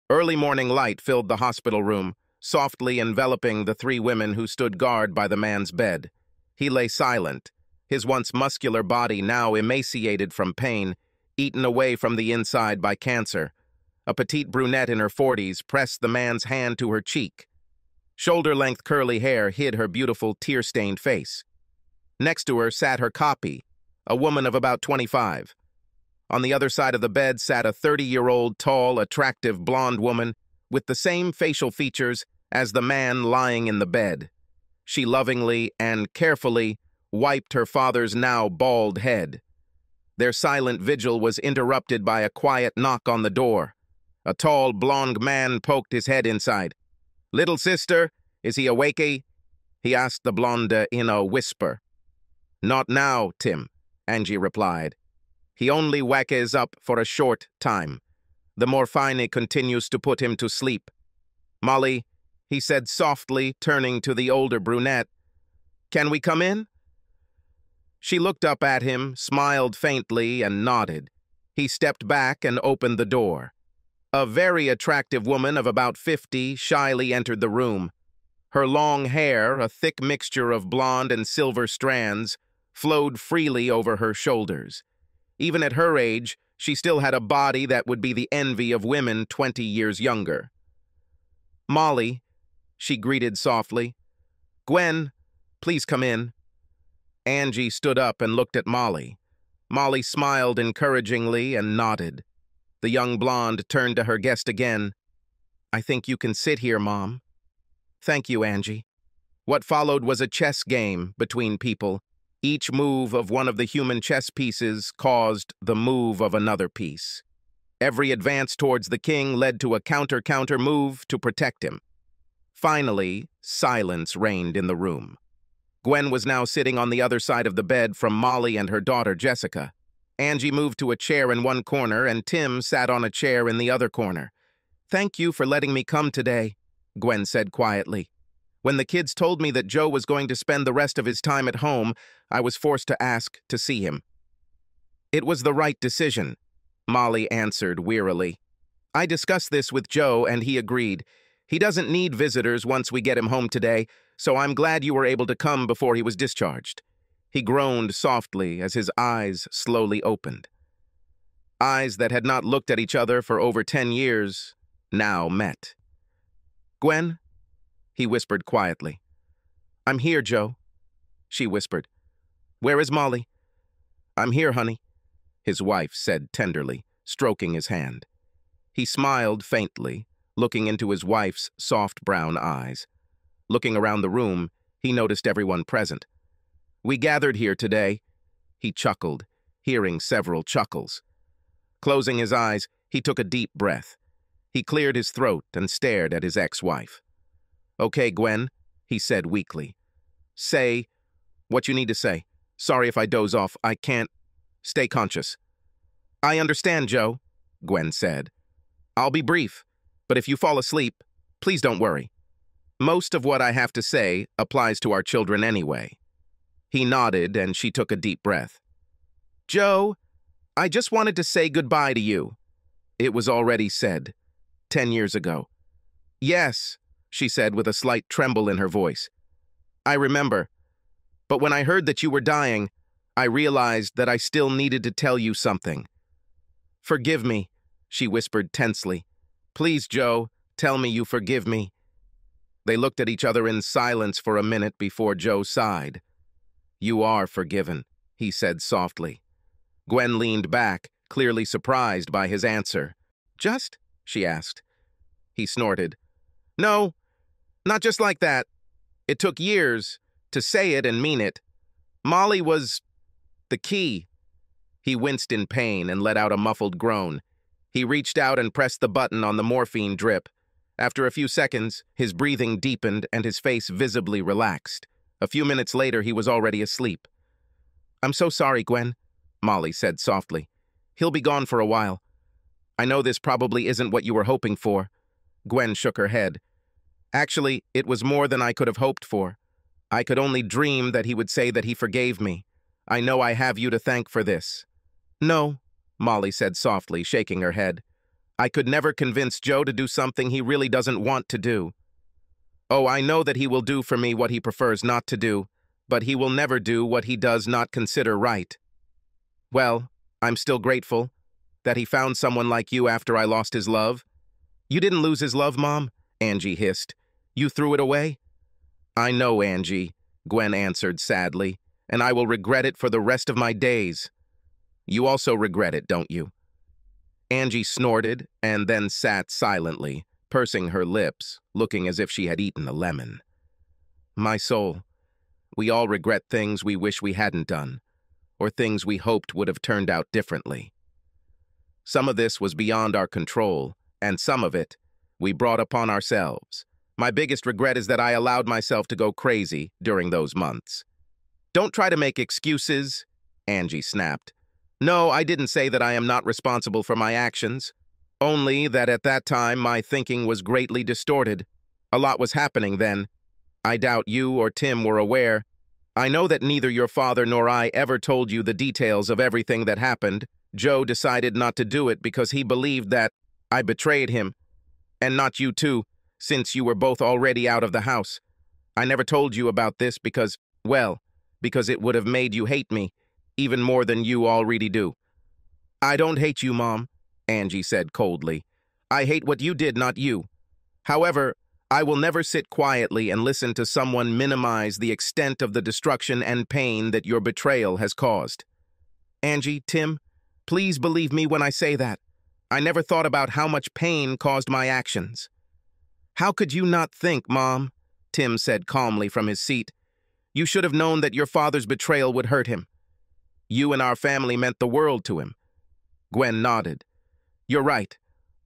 Early morning light filled the hospital room, softly enveloping the three women who stood guard by the man's bed. He lay silent, his once muscular body now emaciated from pain, eaten away from the inside by cancer. A petite brunette in her 40s pressed the man's hand to her cheek. Shoulder-length curly hair hid her beautiful tear-stained face. Next to her sat her copy, a woman of about 25. On the other side of the bed sat a 30-year-old, tall, attractive blonde woman with the same facial features as the man lying in the bed. She lovingly and carefully wiped her father's now bald head. Their silent vigil was interrupted by a quiet knock on the door. A tall, blonde man poked his head inside. "Little sister, is he awakey?" he asked the blonde in a whisper. "Not now, Tim," Angie replied. "He only wakes up for a short time. The morphine continues to put him to sleep. Molly," he said softly, turning to the older brunette, "can we come in?" She looked up at him, smiled faintly, and nodded. He stepped back and opened the door. A very attractive woman of about 50 shyly entered the room. Her long hair, a thick mixture of blonde and silver strands, flowed freely over her shoulders. Even at her age, she still had a body that would be the envy of women 20 years younger. "Molly," she greeted softly. "Gwen, please come in." Angie stood up and looked at Molly. Molly smiled encouragingly and nodded. The young blonde turned to her guest again. "I think you can sit here, Mom." "Thank you, Angie." What followed was a chess game between people. Each move of one of the human chess pieces caused the move of another piece. Every advance towards the king led to a counter-counter move to protect him. Finally, silence reigned in the room. Gwen was now sitting on the other side of the bed from Molly and her daughter, Jessica. Angie moved to a chair in one corner, and Tim sat on a chair in the other corner. "Thank you for letting me come today," Gwen said quietly. "When the kids told me that Joe was going to spend the rest of his time at home, I was forced to ask to see him." "It was the right decision," Molly answered wearily. "I discussed this with Joe, and he agreed. He doesn't need visitors once we get him home today, so I'm glad you were able to come before he was discharged." He groaned softly as his eyes slowly opened. Eyes that had not looked at each other for over 10 years now met. "Gwen?" he whispered quietly. "I'm here, Joe," she whispered. "Where is Molly?" "I'm here, honey," his wife said tenderly, stroking his hand. He smiled faintly, looking into his wife's soft brown eyes. Looking around the room, he noticed everyone present. "We gathered here today," he chuckled, hearing several chuckles. Closing his eyes, he took a deep breath. He cleared his throat and stared at his ex-wife. "Okay, Gwen," he said weakly. "Say what you need to say. Sorry if I doze off. I can't. Stay conscious." "I understand, Joe," Gwen said. "I'll be brief, but if you fall asleep, please don't worry. Most of what I have to say applies to our children anyway." He nodded, and she took a deep breath. "Joe, I just wanted to say goodbye to you." It was already said, 10 years ago. "Yes," she said with a slight tremble in her voice. "I remember. But when I heard that you were dying, I realized that I still needed to tell you something." "Forgive me," she whispered tensely. "Please, Joe, tell me you forgive me." They looked at each other in silence for a minute before Joe sighed. "You are forgiven," he said softly. Gwen leaned back, clearly surprised by his answer. "Just?" she asked. He snorted. "No, not just like that. It took years to say it and mean it. Molly was the key." He winced in pain and let out a muffled groan. He reached out and pressed the button on the morphine drip. After a few seconds, his breathing deepened and his face visibly relaxed. A few minutes later, he was already asleep. "I'm so sorry, Gwen," Molly said softly. "He'll be gone for a while. I know this probably isn't what you were hoping for." Gwen shook her head. "Actually, it was more than I could have hoped for. I could only dream that he would say that he forgave me. I know I have you to thank for this." "No," Molly said softly, shaking her head. I could never convince Joe to do something he really doesn't want to do. Oh, I know that he will do for me what he prefers not to do, but he will never do what he does not consider right. Well, I'm still grateful that he found someone like you after I lost his love. You didn't lose his love, Mom, Angie hissed. You threw it away? I know, Angie, Gwen answered sadly, and I will regret it for the rest of my days. You also regret it, don't you? Angie snorted and then sat silently, pursing her lips, looking as if she had eaten a lemon. My soul, we all regret things we wish we hadn't done, or things we hoped would have turned out differently. Some of this was beyond our control, and some of it we brought upon ourselves. My biggest regret is that I allowed myself to go crazy during those months. Don't try to make excuses, Angie snapped. No, I didn't say that I am not responsible for my actions, only that at that time my thinking was greatly distorted. A lot was happening then. I doubt you or Tim were aware. I know that neither your father nor I ever told you the details of everything that happened. Joe decided not to do it because he believed that I betrayed him, and not you too, since you were both already out of the house. I never told you about this because, well, because it would have made you hate me, even more than you already do. I don't hate you, Mom, Angie said coldly. I hate what you did, not you. However, I will never sit quietly and listen to someone minimize the extent of the destruction and pain that your betrayal has caused. Angie, Tim, please believe me when I say that. I never thought about how much pain caused my actions. How could you not think, Mom? Tim said calmly from his seat. You should have known that your father's betrayal would hurt him. You and our family meant the world to him. Gwen nodded. You're right.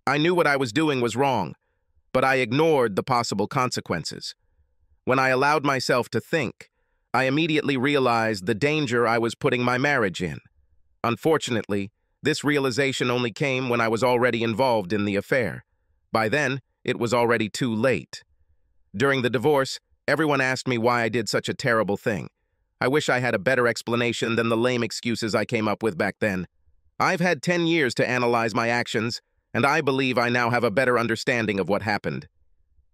I knew what I was doing was wrong, but I ignored the possible consequences. When I allowed myself to think, I immediately realized the danger I was putting my marriage in. Unfortunately, this realization only came when I was already involved in the affair. By then, it was already too late. During the divorce, everyone asked me why I did such a terrible thing. I wish I had a better explanation than the lame excuses I came up with back then. I've had 10 years to analyze my actions, and I believe I now have a better understanding of what happened.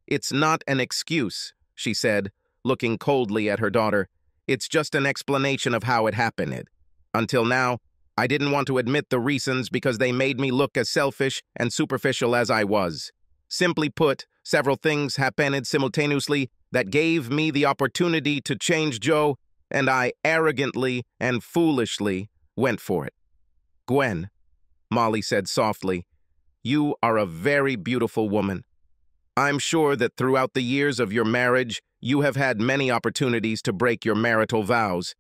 It's not an excuse, she said, looking coldly at her daughter. It's just an explanation of how it happened. Until now, I didn't want to admit the reasons because they made me look as selfish and superficial as I was. Simply put, several things happened simultaneously that gave me the opportunity to change Joe, and I arrogantly and foolishly went for it. Gwen, Molly said softly, you are a very beautiful woman. I'm sure that throughout the years of your marriage, you have had many opportunities to break your marital vows.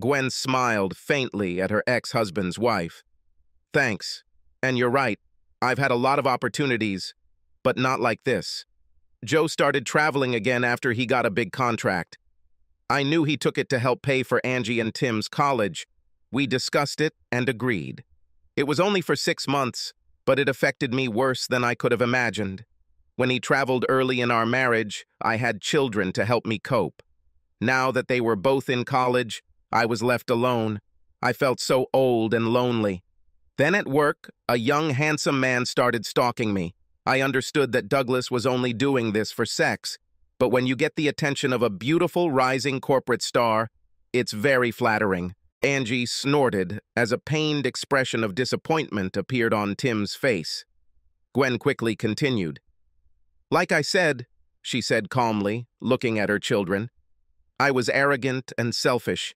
Gwen smiled faintly at her ex-husband's wife. Thanks. And you're right. I've had a lot of opportunities, but not like this. Joe started traveling again after he got a big contract. I knew he took it to help pay for Angie and Tim's college. We discussed it and agreed. It was only for 6 months, but it affected me worse than I could have imagined. When he traveled early in our marriage, I had children to help me cope. Now that they were both in college, I was left alone. I felt so old and lonely. Then at work, a young, handsome man started stalking me. I understood that Douglas was only doing this for sex, but when you get the attention of a beautiful, rising corporate star, it's very flattering. Angie snorted as a pained expression of disappointment appeared on Tim's face. Gwen quickly continued. Like I said, she said calmly, looking at her children, I was arrogant and selfish.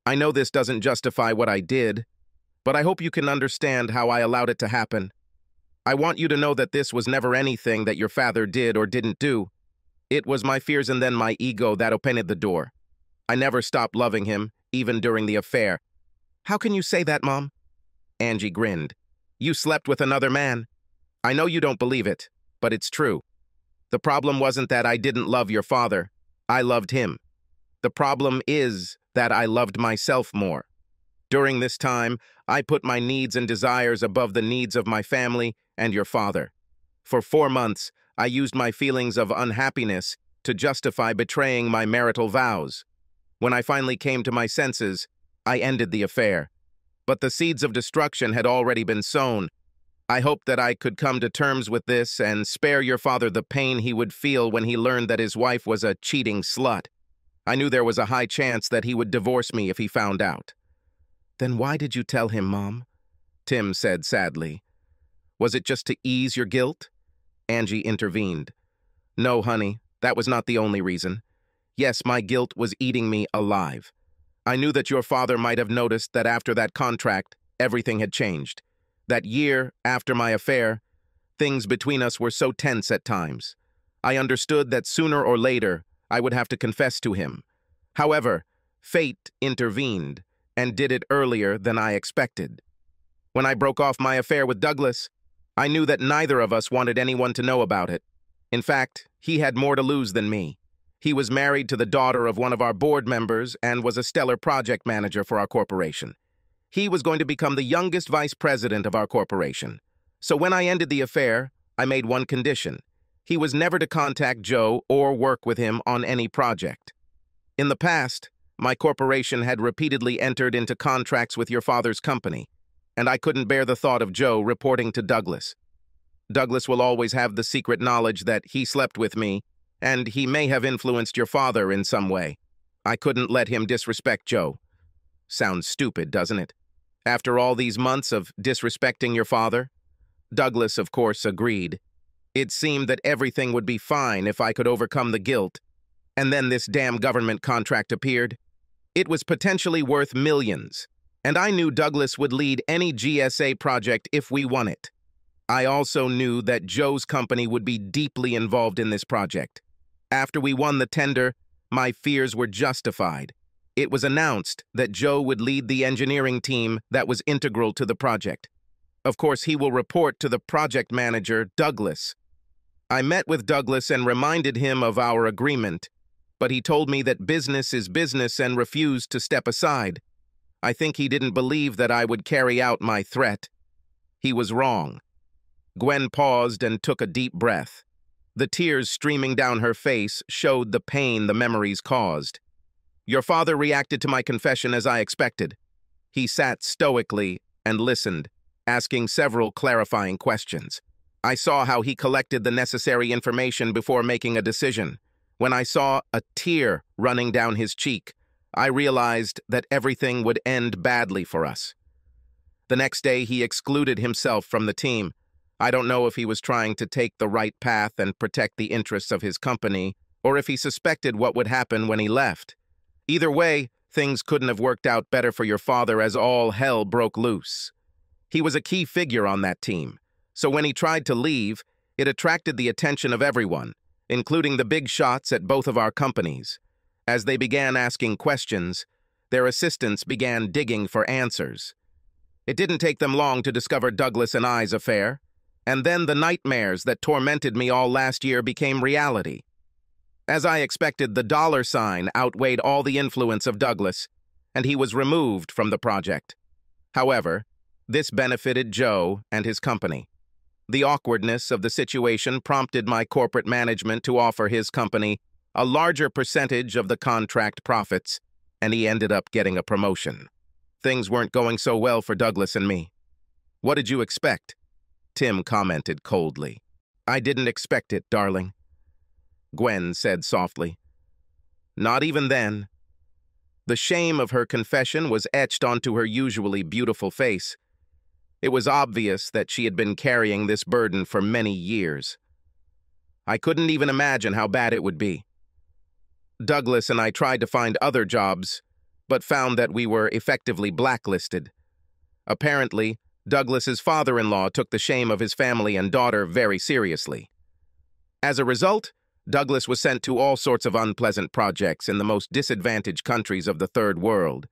I know this doesn't justify what I did, but I hope you can understand how I allowed it to happen. I want you to know that this was never anything that your father did or didn't do. It was my fears and then my ego that opened the door. I never stopped loving him, even during the affair. How can you say that, Mom? Angie grinned. You slept with another man. I know you don't believe it, but it's true. The problem wasn't that I didn't love your father. I loved him. The problem is that I loved myself more. During this time, I put my needs and desires above the needs of my family and your father. For 4 months, I used my feelings of unhappiness to justify betraying my marital vows. When I finally came to my senses, I ended the affair. But the seeds of destruction had already been sown. I hoped that I could come to terms with this and spare your father the pain he would feel when he learned that his wife was a cheating slut. I knew there was a high chance that he would divorce me if he found out." "Then why did you tell him, Mom?" Tim said sadly. "Was it just to ease your guilt?" Angie intervened. "No, honey, that was not the only reason. Yes, my guilt was eating me alive. I knew that your father might have noticed that after that contract, everything had changed. That year after my affair, things between us were so tense at times. I understood that sooner or later, I would have to confess to him. However, fate intervened and did it earlier than I expected. When I broke off my affair with Douglas, I knew that neither of us wanted anyone to know about it. In fact, he had more to lose than me. He was married to the daughter of one of our board members and was a stellar project manager for our corporation. He was going to become the youngest vice president of our corporation. So when I ended the affair, I made one condition. He was never to contact Joe or work with him on any project. In the past, my corporation had repeatedly entered into contracts with your father's company, and I couldn't bear the thought of Joe reporting to Douglas. Douglas will always have the secret knowledge that he slept with me, and he may have influenced your father in some way. I couldn't let him disrespect Joe. Sounds stupid, doesn't it? After all these months of disrespecting your father? Douglas, of course, agreed. It seemed that everything would be fine if I could overcome the guilt. And then this damn government contract appeared. It was potentially worth millions, and I knew Douglas would lead any GSA project if we won it. I also knew that Joe's company would be deeply involved in this project. After we won the tender, my fears were justified. It was announced that Joe would lead the engineering team that was integral to the project. Of course, he will report to the project manager, Douglas. I met with Douglas and reminded him of our agreement, but he told me that business is business and refused to step aside. I think he didn't believe that I would carry out my threat. He was wrong. Gwen paused and took a deep breath. The tears streaming down her face showed the pain the memories caused. Your father reacted to my confession as I expected. He sat stoically and listened, asking several clarifying questions. I saw how he collected the necessary information before making a decision. When I saw a tear running down his cheek, I realized that everything would end badly for us. The next day, he excluded himself from the team. I don't know if he was trying to take the right path and protect the interests of his company, or if he suspected what would happen when he left. Either way, things couldn't have worked out better for your father as all hell broke loose. He was a key figure on that team, so when he tried to leave, it attracted the attention of everyone, including the big shots at both of our companies. As they began asking questions, their assistants began digging for answers. It didn't take them long to discover Douglas and I's affair. And then the nightmares that tormented me all last year became reality. As I expected, the dollar sign outweighed all the influence of Douglas, and he was removed from the project. However, this benefited Joe and his company. The awkwardness of the situation prompted my corporate management to offer his company a larger percentage of the contract profits, and he ended up getting a promotion. Things weren't going so well for Douglas and me. "What did you expect?" Tim commented coldly. "I didn't expect it, darling," Gwen said softly. "Not even then." The shame of her confession was etched onto her usually beautiful face. It was obvious that she had been carrying this burden for many years. I couldn't even imagine how bad it would be. Douglas and I tried to find other jobs, but found that we were effectively blacklisted. Apparently, Douglas's father-in-law took the shame of his family and daughter very seriously. As a result, Douglas was sent to all sorts of unpleasant projects in the most disadvantaged countries of the Third World.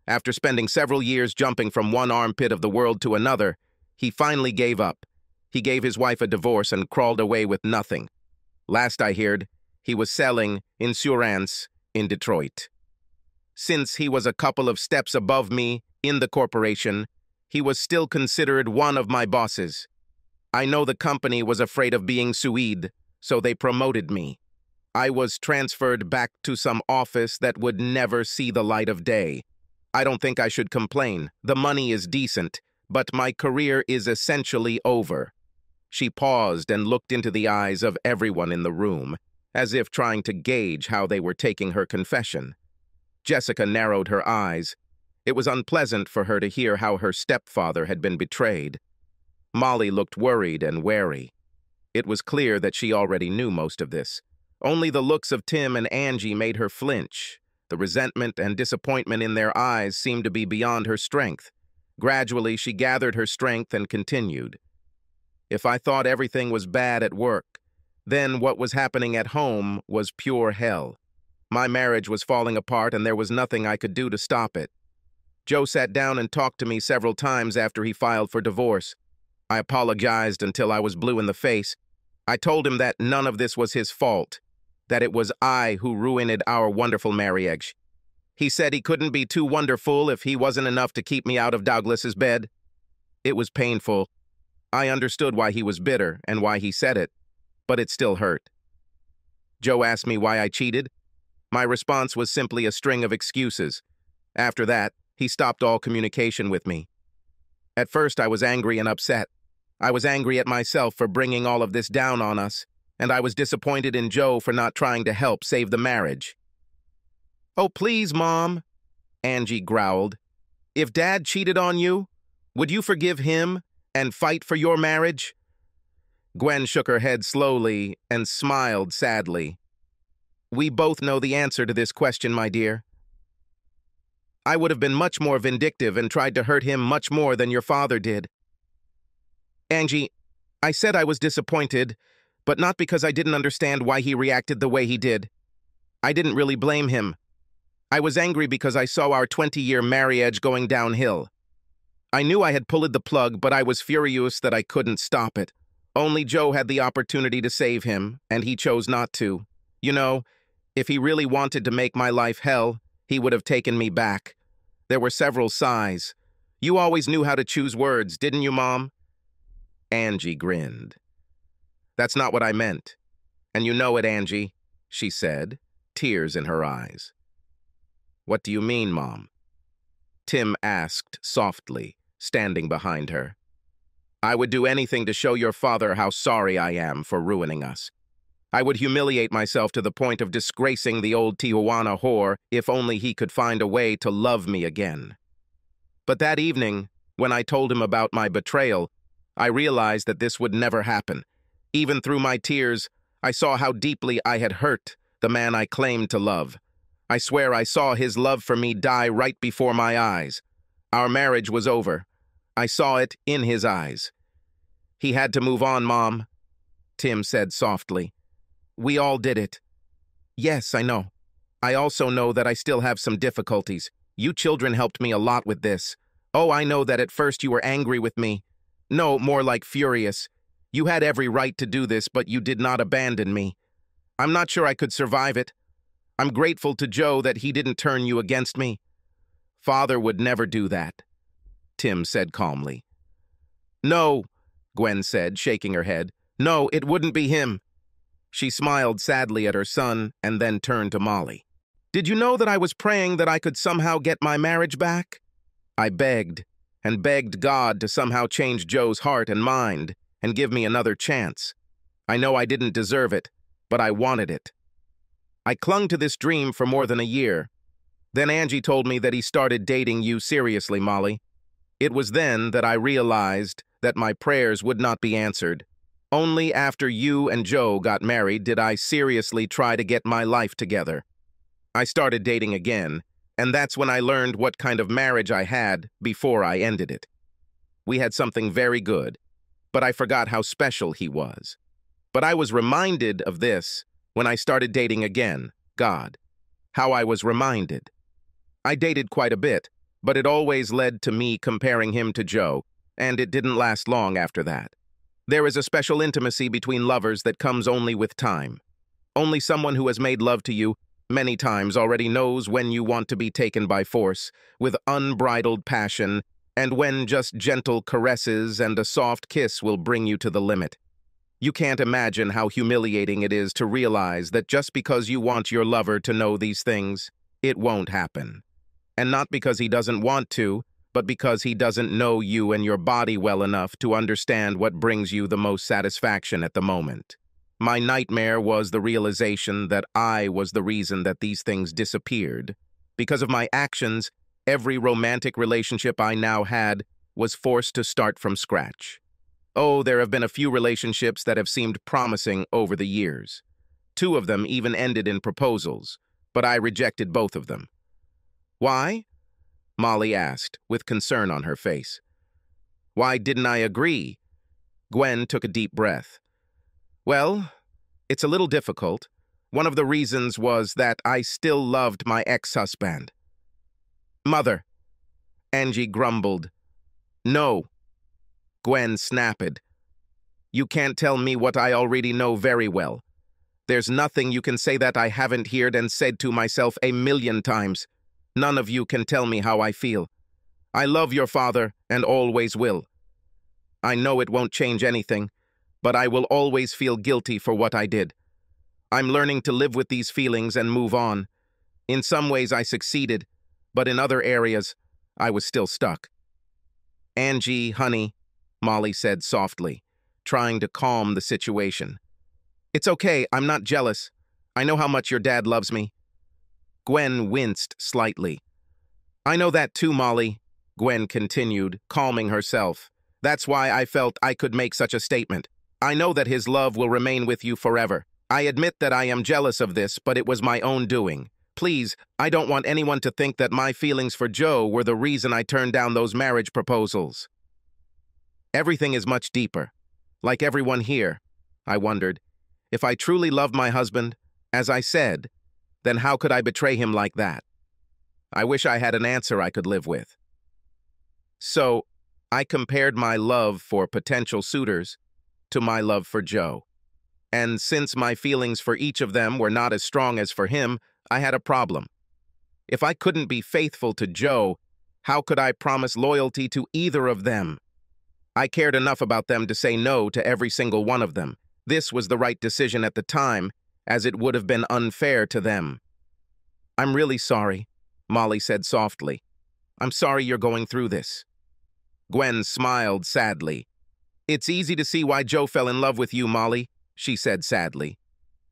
After spending several years jumping from one armpit of the world to another, he finally gave up. He gave his wife a divorce and crawled away with nothing. Last I heard, he was selling insurance in Detroit. Since he was a couple of steps above me in the corporation, he was still considered one of my bosses. I know the company was afraid of being sued, so they promoted me. I was transferred back to some office that would never see the light of day. I don't think I should complain. The money is decent, but my career is essentially over." She paused and looked into the eyes of everyone in the room, as if trying to gauge how they were taking her confession. Jessica narrowed her eyes. It was unpleasant for her to hear how her stepfather had been betrayed. Molly looked worried and wary. It was clear that she already knew most of this. Only the looks of Tim and Angie made her flinch. The resentment and disappointment in their eyes seemed to be beyond her strength. Gradually, she gathered her strength and continued. "If I thought everything was bad at work, then what was happening at home was pure hell. My marriage was falling apart and there was nothing I could do to stop it. Joe sat down and talked to me several times after he filed for divorce. I apologized until I was blue in the face. I told him that none of this was his fault, that it was I who ruined our wonderful marriage. He said he couldn't be too wonderful if he wasn't enough to keep me out of Douglas's bed. It was painful. I understood why he was bitter and why he said it, but it still hurt. Joe asked me why I cheated. My response was simply a string of excuses. After that, he stopped all communication with me. At first, I was angry and upset. I was angry at myself for bringing all of this down on us, and I was disappointed in Joe for not trying to help save the marriage." "Oh, please, Mom," Angie growled. "If Dad cheated on you, would you forgive him and fight for your marriage?" Gwen shook her head slowly and smiled sadly. "We both know the answer to this question, my dear. I would have been much more vindictive and tried to hurt him much more than your father did. Angie, I said I was disappointed, but not because I didn't understand why he reacted the way he did. I didn't really blame him. I was angry because I saw our 20-year marriage going downhill. I knew I had pulled the plug, but I was furious that I couldn't stop it. Only Joe had the opportunity to save him, and he chose not to. You know, if he really wanted to make my life hell, he would have taken me back. There were several sighs. You always knew how to choose words, didn't you, Mom?" Angie grinned. "That's not what I meant. And you know it, Angie," she said, tears in her eyes. "What do you mean, Mom?" Tim asked softly, standing behind her. "I would do anything to show your father how sorry I am for ruining us. I would humiliate myself to the point of disgracing the old Tijuana whore if only he could find a way to love me again." But that evening, when I told him about my betrayal, I realized that this would never happen. Even through my tears, I saw how deeply I had hurt the man I claimed to love. I swear I saw his love for me die right before my eyes. Our marriage was over. I saw it in his eyes. "He had to move on, Mom," Tim said softly. "We all did it." "Yes, I know. I also know that I still have some difficulties. You children helped me a lot with this. Oh, I know that at first you were angry with me. No, more like furious. You had every right to do this, but you did not abandon me. I'm not sure I could survive it. I'm grateful to Joe that he didn't turn you against me." "Father would never do that," Tim said calmly. "No," Gwen said, shaking her head. "No, it wouldn't be him." She smiled sadly at her son and then turned to Molly. "Did you know that I was praying that I could somehow get my marriage back? I begged and begged God to somehow change Joe's heart and mind and give me another chance. I know I didn't deserve it, but I wanted it. I clung to this dream for more than a year. Then Angie told me that he started dating you seriously, Molly. It was then that I realized that my prayers would not be answered. Only after you and Joe got married did I seriously try to get my life together. I started dating again, and that's when I learned what kind of marriage I had before I ended it. We had something very good, but I forgot how special he was. But I was reminded of this when I started dating again, God. How I was reminded. I dated quite a bit, but it always led to me comparing him to Joe, and it didn't last long after that. There is a special intimacy between lovers that comes only with time. Only someone who has made love to you many times already knows when you want to be taken by force, with unbridled passion, and when just gentle caresses and a soft kiss will bring you to the limit. You can't imagine how humiliating it is to realize that just because you want your lover to know these things, it won't happen. And not because he doesn't want to, but because he doesn't know you and your body well enough to understand what brings you the most satisfaction at the moment. My nightmare was the realization that I was the reason that these things disappeared. Because of my actions, every romantic relationship I now had was forced to start from scratch. Oh, there have been a few relationships that have seemed promising over the years. 2 of them even ended in proposals, but I rejected both of them. Why? Molly asked, with concern on her face. Why didn't I agree? Gwen took a deep breath. Well, it's a little difficult. One of the reasons was that I still loved my ex-husband. Mother, Angie grumbled. No, Gwen snapped. You can't tell me what I already know very well. There's nothing you can say that I haven't heard and said to myself 1,000,000 times. None of you can tell me how I feel. I love your father and always will. I know it won't change anything, but I will always feel guilty for what I did. I'm learning to live with these feelings and move on. In some ways I succeeded, but in other areas, I was still stuck. Angie, honey, Molly said softly, trying to calm the situation. It's okay, I'm not jealous. I know how much your dad loves me. Gwen winced slightly. I know that too, Molly, Gwen continued, calming herself. That's why I felt I could make such a statement. I know that his love will remain with you forever. I admit that I am jealous of this, but it was my own doing. Please, I don't want anyone to think that my feelings for Joe were the reason I turned down those marriage proposals. Everything is much deeper. Like everyone here, I wondered. If I truly loved my husband, as I said, then how could I betray him like that? I wish I had an answer I could live with. So, I compared my love for potential suitors to my love for Joe. And since my feelings for each of them were not as strong as for him, I had a problem. If I couldn't be faithful to Joe, how could I promise loyalty to either of them? I cared enough about them to say no to every single one of them. This was the right decision at the time, as it would have been unfair to them. I'm really sorry, Molly said softly. I'm sorry you're going through this. Gwen smiled sadly. It's easy to see why Joe fell in love with you, Molly, she said sadly.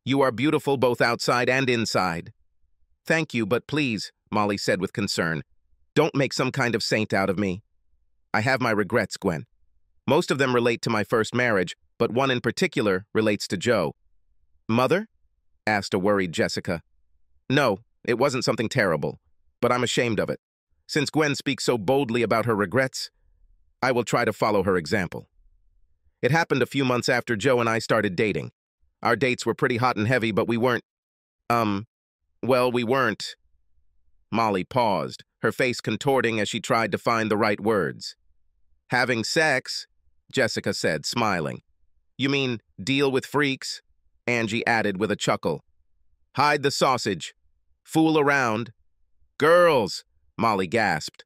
You are beautiful both outside and inside. Thank you, but please, Molly said with concern, don't make some kind of saint out of me. I have my regrets, Gwen. Most of them relate to my first marriage, but one in particular relates to Joe. Mother? Asked a worried Jessica. No, it wasn't something terrible, but I'm ashamed of it. Since Gwen speaks so boldly about her regrets, I will try to follow her example. It happened a few months after Joe and I started dating. Our dates were pretty hot and heavy, but we weren't, we weren't. Molly paused, her face contorting as she tried to find the right words. Having sex, Jessica said, smiling. You mean deal with freaks? Angie added with a chuckle. Hide the sausage. Fool around. Girls, Molly gasped.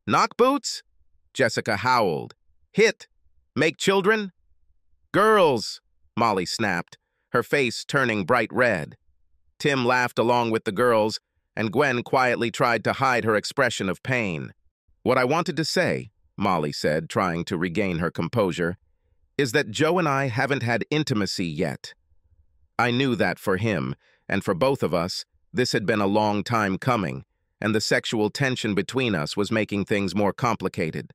Knock boots? Jessica howled. Hit. Make children? Girls, Molly snapped, her face turning bright red. Tim laughed along with the girls, and Gwen quietly tried to hide her expression of pain. What I wanted to say, Molly said, trying to regain her composure, is that Joe and I haven't had intimacy yet. I knew that for him, and for both of us, this had been a long time coming, and the sexual tension between us was making things more complicated.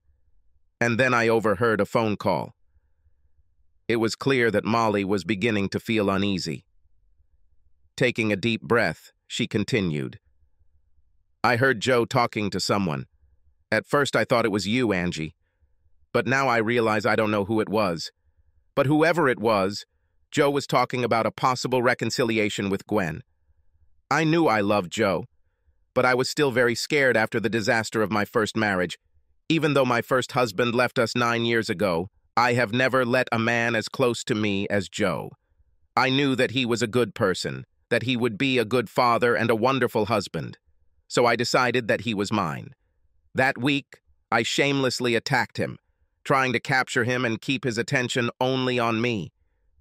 And then I overheard a phone call. It was clear that Molly was beginning to feel uneasy. Taking a deep breath, she continued. I heard Joe talking to someone. At first I thought it was you, Angie. But now I realize I don't know who it was. But whoever it was, Joe was talking about a possible reconciliation with Gwen. I knew I loved Joe, but I was still very scared after the disaster of my first marriage. Even though my first husband left us 9 years ago, I have never let a man as close to me as Joe. I knew that he was a good person, that he would be a good father and a wonderful husband. So I decided that he was mine. That week, I shamelessly attacked him, trying to capture him and keep his attention only on me.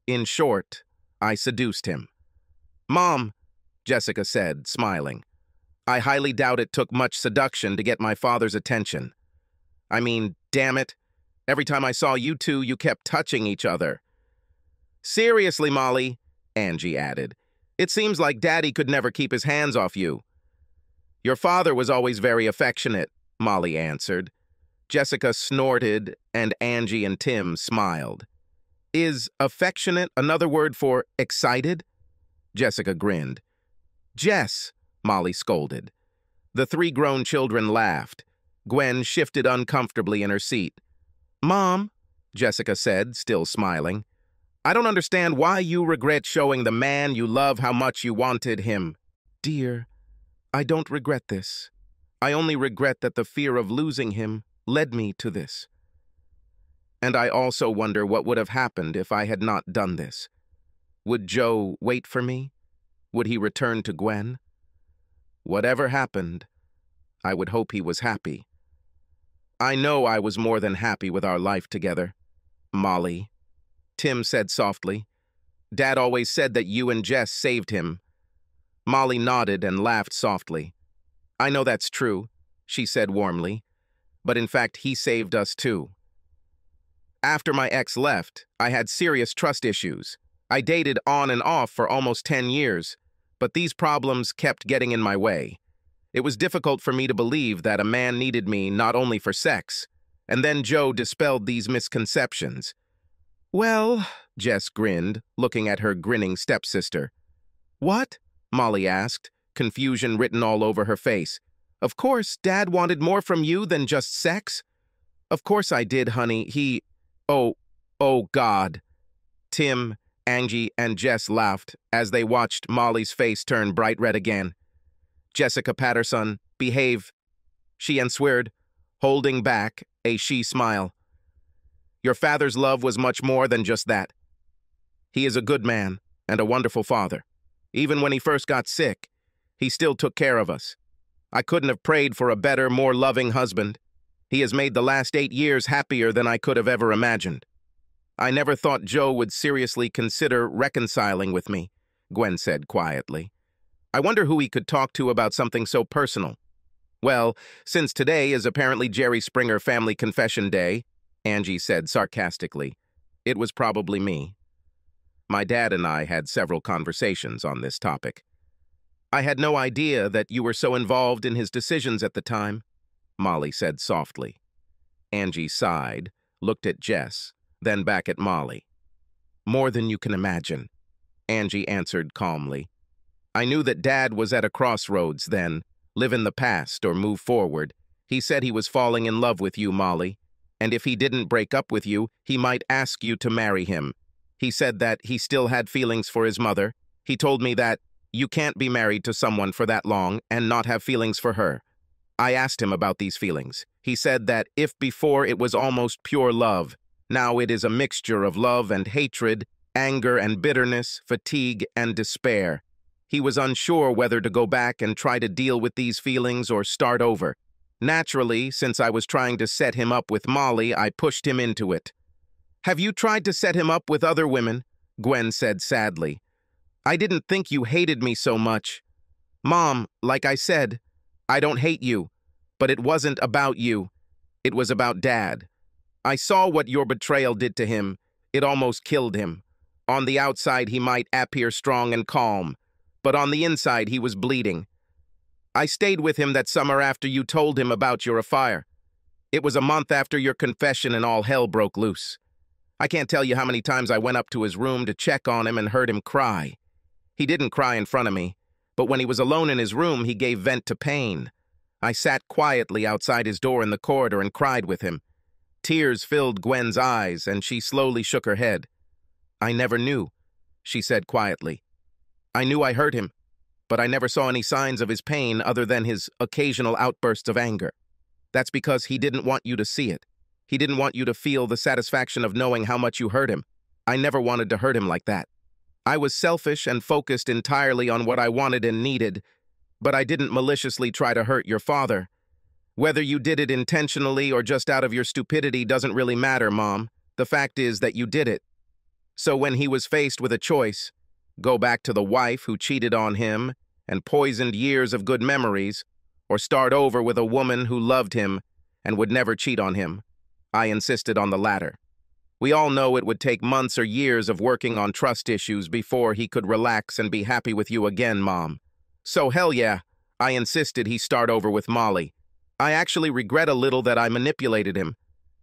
In short, I seduced him. Mom, Jessica said, smiling. I highly doubt it took much seduction to get my father's attention. I mean, damn it. Every time I saw you two, you kept touching each other. Seriously, Molly, Angie added. It seems like Daddy could never keep his hands off you. Your father was always very affectionate, Molly answered. Jessica snorted, and Angie and Tim smiled. Is affectionate another word for excited? Jessica grinned. Jess, Molly scolded. The three grown children laughed. Gwen shifted uncomfortably in her seat. Mom, Jessica said, still smiling, I don't understand why you regret showing the man you love how much you wanted him. Dear, I don't regret this. I only regret that the fear of losing him led me to this. And I also wonder what would have happened if I had not done this. Would Joe wait for me? Would he return to Gwen? Whatever happened, I would hope he was happy. I know I was more than happy with our life together, Molly, Tim said softly. Dad always said that you and Jess saved him. Molly nodded and laughed softly. I know that's true, she said warmly, but in fact he saved us too. After my ex left, I had serious trust issues. I dated on and off for almost 10 years, but these problems kept getting in my way. It was difficult for me to believe that a man needed me not only for sex, and then Joe dispelled these misconceptions. Well, Jess grinned, looking at her grinning stepsister. What? Molly asked, confusion written all over her face. Of course, Dad wanted more from you than just sex? Of course I did, honey. Oh God. Tim, Angie, and Jess laughed as they watched Molly's face turn bright red again. Jessica Patterson, behave, she answered, holding back a she smile. Your father's love was much more than just that. He is a good man and a wonderful father. Even when he first got sick, he still took care of us. I couldn't have prayed for a better, more loving husband. He has made the last 8 years happier than I could have ever imagined. I never thought Joe would seriously consider reconciling with me, Gwen said quietly. I wonder who he could talk to about something so personal. Well, since today is apparently Jerry Springer Family Confession Day, Angie said sarcastically, it was probably me. My dad and I had several conversations on this topic. I had no idea that you were so involved in his decisions at the time, Molly said softly. Angie sighed, looked at Jess, then back at Molly. More than you can imagine, Angie answered calmly. I knew that Dad was at a crossroads then, live in the past or move forward. He said he was falling in love with you, Molly, and if he didn't break up with you, he might ask you to marry him. He said that he still had feelings for his mother. He told me that you can't be married to someone for that long and not have feelings for her. I asked him about these feelings. He said that if before it was almost pure love, now it is a mixture of love and hatred, anger and bitterness, fatigue and despair. He was unsure whether to go back and try to deal with these feelings or start over. Naturally, since I was trying to set him up with Molly, I pushed him into it. Have you tried to set him up with other women? Gwen said sadly. I didn't think you hated me so much. Mom, like I said, I don't hate you, but it wasn't about you. It was about Dad. I saw what your betrayal did to him. It almost killed him. On the outside, he might appear strong and calm, but on the inside, he was bleeding. I stayed with him that summer after you told him about your affair. It was a month after your confession and all hell broke loose. I can't tell you how many times I went up to his room to check on him and heard him cry. He didn't cry in front of me, but when he was alone in his room, he gave vent to pain. I sat quietly outside his door in the corridor and cried with him. Tears filled Gwen's eyes, and she slowly shook her head. I never knew, she said quietly. I knew I hurt him, but I never saw any signs of his pain other than his occasional outbursts of anger. That's because he didn't want you to see it. He didn't want you to feel the satisfaction of knowing how much you hurt him. I never wanted to hurt him like that. I was selfish and focused entirely on what I wanted and needed, but I didn't maliciously try to hurt your father. Whether you did it intentionally or just out of your stupidity doesn't really matter, Mom. The fact is that you did it. So when he was faced with a choice, go back to the wife who cheated on him and poisoned years of good memories, or start over with a woman who loved him and would never cheat on him. I insisted on the latter. We all know it would take months or years of working on trust issues before he could relax and be happy with you again, Mom. So hell yeah, I insisted he start over with Molly. I actually regret a little that I manipulated him,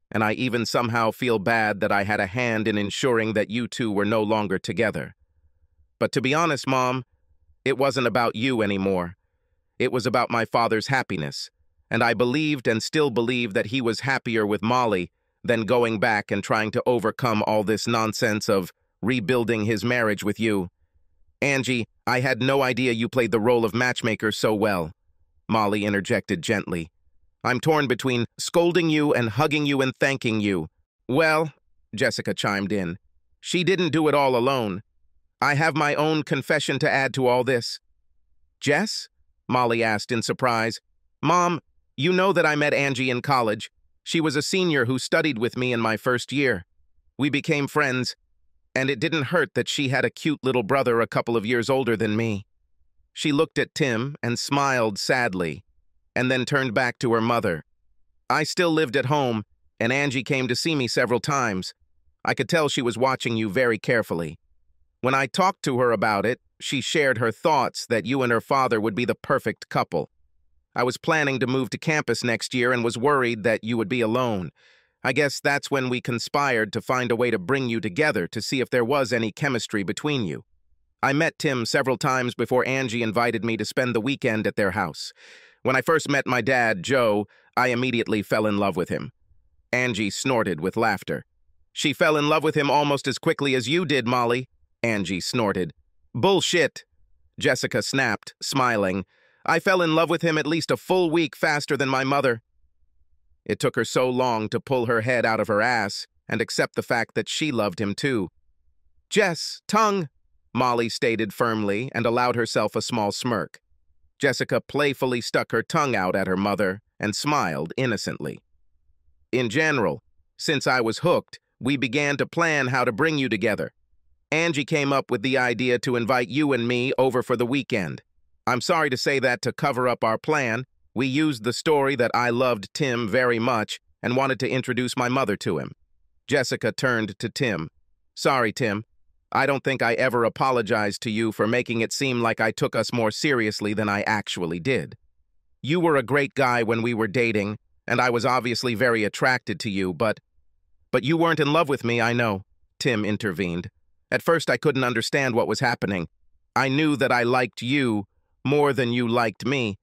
and I even somehow feel bad that I had a hand in ensuring that you two were no longer together. But to be honest, Mom, it wasn't about you anymore. It was about my father's happiness, and I believed and still believe that he was happier with Molly than going back and trying to overcome all this nonsense of rebuilding his marriage with you. Angie, I had no idea you played the role of matchmaker so well, Molly interjected gently. I'm torn between scolding you and hugging you and thanking you. Well, Jessica chimed in, she didn't do it all alone. I have my own confession to add to all this. Jess? Molly asked in surprise. Mom, you know that I met Angie in college. She was a senior who studied with me in my first year. We became friends, and it didn't hurt that she had a cute little brother a couple of years older than me. She looked at Tim and smiled sadly, and then turned back to her mother. I still lived at home, and Angie came to see me several times. I could tell she was watching you very carefully. When I talked to her about it, she shared her thoughts that you and her father would be the perfect couple. I was planning to move to campus next year and was worried that you would be alone. I guess that's when we conspired to find a way to bring you together to see if there was any chemistry between you. I met Tim several times before Angie invited me to spend the weekend at their house. When I first met my dad, Joe, I immediately fell in love with him. Angie snorted with laughter. She fell in love with him almost as quickly as you did, Molly, Angie snorted. Bullshit, Jessica snapped, smiling. I fell in love with him at least a full week faster than my mother. It took her so long to pull her head out of her ass and accept the fact that she loved him too. Jess, tongue, Molly stated firmly and allowed herself a small smirk. Jessica playfully stuck her tongue out at her mother and smiled innocently. In general, since I was hooked, we began to plan how to bring you together. Angie came up with the idea to invite you and me over for the weekend. I'm sorry to say that to cover up our plan, we used the story that I loved Tim very much and wanted to introduce my mother to him. Jessica turned to Tim. Sorry, Tim. I don't think I ever apologized to you for making it seem like I took us more seriously than I actually did. You were a great guy when we were dating, and I was obviously very attracted to you, but you weren't in love with me, I know, Tim intervened. At first I couldn't understand what was happening. I knew that I liked you more than you liked me,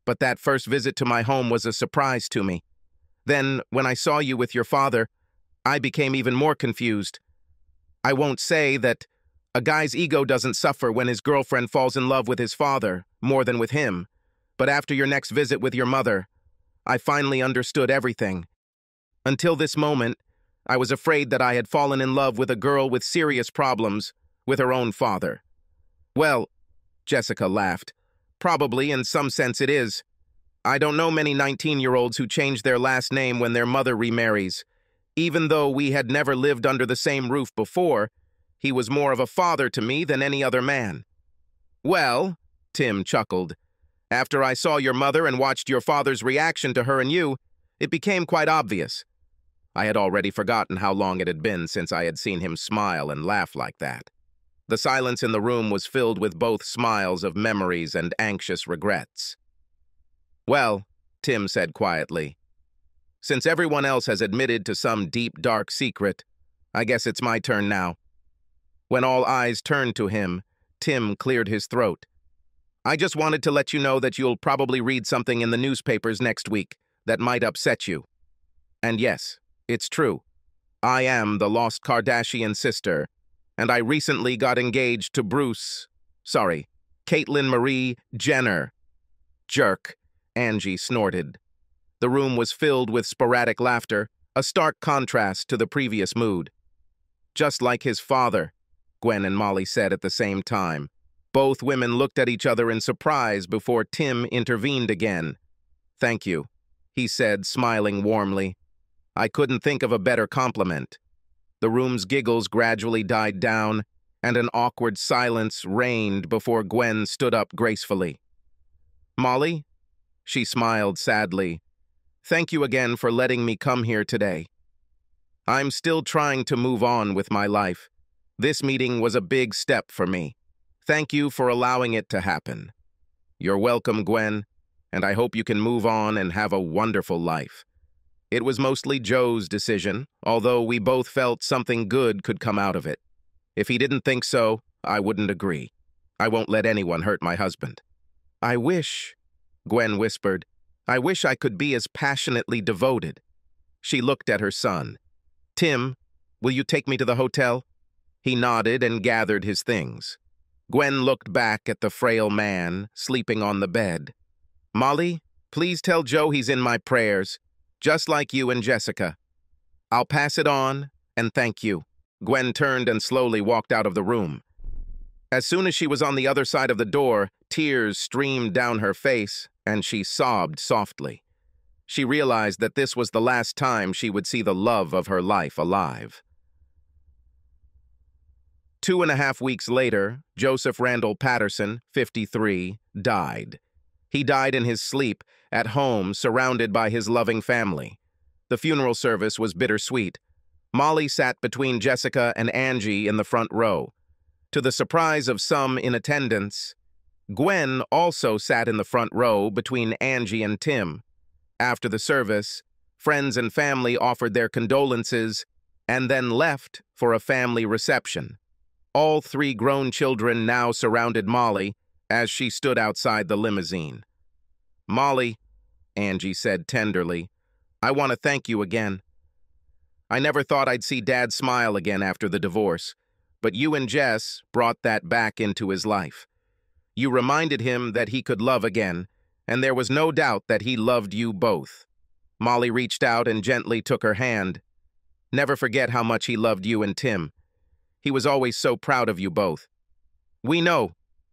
but that first visit to my home was a surprise to me. Then, when I saw you with your father, I became even more confused. I won't say that a guy's ego doesn't suffer when his girlfriend falls in love with his father more than with him, but after your next visit with your mother, I finally understood everything. Until this moment, I was afraid that I had fallen in love with a girl with serious problems with her own father. Well, Jessica laughed. Probably, in some sense, it is. I don't know many 19-year-olds who change their last name when their mother remarries. Even though we had never lived under the same roof before, he was more of a father to me than any other man. Well, Tim chuckled, after I saw your mother and watched your father's reaction to her and you, it became quite obvious. I had already forgotten how long it had been since I had seen him smile and laugh like that. The silence in the room was filled with both smiles of memories and anxious regrets. Well, Tim said quietly, since everyone else has admitted to some deep, dark secret, I guess it's my turn now. When all eyes turned to him, Tim cleared his throat. I just wanted to let you know that you'll probably read something in the newspapers next week that might upset you. And yes, it's true. I am the lost Kardashian sister, and I recently got engaged to Caitlyn Marie Jenner. Jerk, Angie snorted. The room was filled with sporadic laughter, a stark contrast to the previous mood. Just like his father, Gwen and Molly said at the same time. Both women looked at each other in surprise before Tim intervened again. Thank you, he said, smiling warmly. I couldn't think of a better compliment. The room's giggles gradually died down, and an awkward silence reigned before Gwen stood up gracefully. Molly? She smiled sadly. Thank you again for letting me come here today. I'm still trying to move on with my life. This meeting was a big step for me. Thank you for allowing it to happen. You're welcome, Gwen, and I hope you can move on and have a wonderful life. It was mostly Joe's decision, although we both felt something good could come out of it. If he didn't think so, I wouldn't agree. I won't let anyone hurt my husband. I wish, Gwen whispered, I wish I could be as passionately devoted. She looked at her son. Tim, will you take me to the hotel? He nodded and gathered his things. Gwen looked back at the frail man sleeping on the bed. Molly, please tell Joe he's in my prayers, just like you and Jessica. I'll pass it on, and thank you. Gwen turned and slowly walked out of the room. As soon as she was on the other side of the door, tears streamed down her face, and she sobbed softly. She realized that this was the last time she would see the love of her life alive. 2.5 weeks later, Joseph Randall Patterson, 53, died. He died in his sleep, at home, surrounded by his loving family. The funeral service was bittersweet. Molly sat between Jessica and Angie in the front row. To the surprise of some in attendance, Gwen also sat in the front row between Angie and Tim. After the service, friends and family offered their condolences and then left for a family reception. All 3 grown children now surrounded Molly as she stood outside the limousine. Molly, Angie said tenderly, I want to thank you again. I never thought I'd see Dad smile again after the divorce, but you and Jess brought that back into his life. You reminded him that he could love again, and there was no doubt that he loved you both. Molly reached out and gently took her hand. Never forget how much he loved you and Tim. He was always so proud of you both. We know,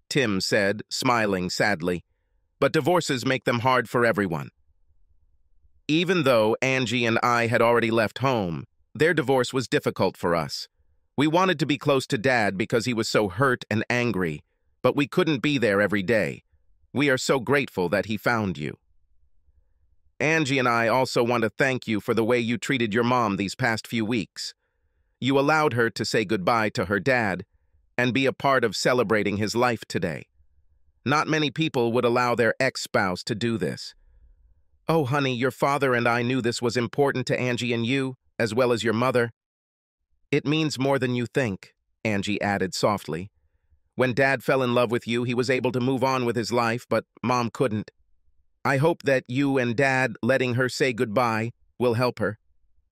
Tim said, smiling sadly, but divorces make them hard for everyone. Even though Angie and I had already left home, their divorce was difficult for us. We wanted to be close to Dad because he was so hurt and angry, but we couldn't be there every day. We are so grateful that he found you. Angie and I also want to thank you for the way you treated your mom these past few weeks. You allowed her to say goodbye to her dad and be a part of celebrating his life today. Not many people would allow their ex-spouse to do this. Oh, honey, your father and I knew this was important to Angie and you, as well as your mother. It means more than you think, Angie added softly. When Dad fell in love with you, he was able to move on with his life, but Mom couldn't. I hope that you and Dad letting her say goodbye will help her.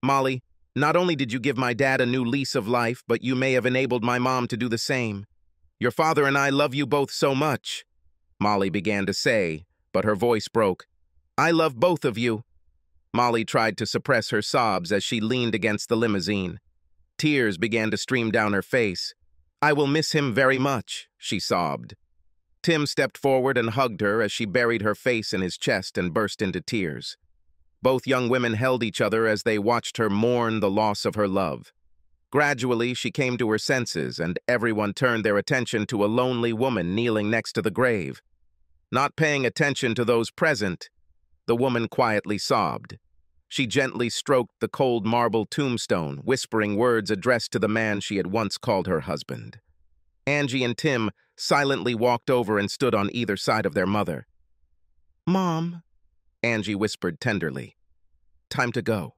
Molly, not only did you give my dad a new lease of life, but you may have enabled my mom to do the same. Your father and I love you both so much, Molly began to say, but her voice broke. I love both of you. Molly tried to suppress her sobs as she leaned against the limousine. Tears began to stream down her face. I will miss him very much, she sobbed. Tim stepped forward and hugged her as she buried her face in his chest and burst into tears. Both young women held each other as they watched her mourn the loss of her love. Gradually, she came to her senses, and everyone turned their attention to a lonely woman kneeling next to the grave. Not paying attention to those present, the woman quietly sobbed. She gently stroked the cold marble tombstone, whispering words addressed to the man she had once called her husband. Angie and Tim silently walked over and stood on either side of their mother. Mom, Angie whispered tenderly, time to go.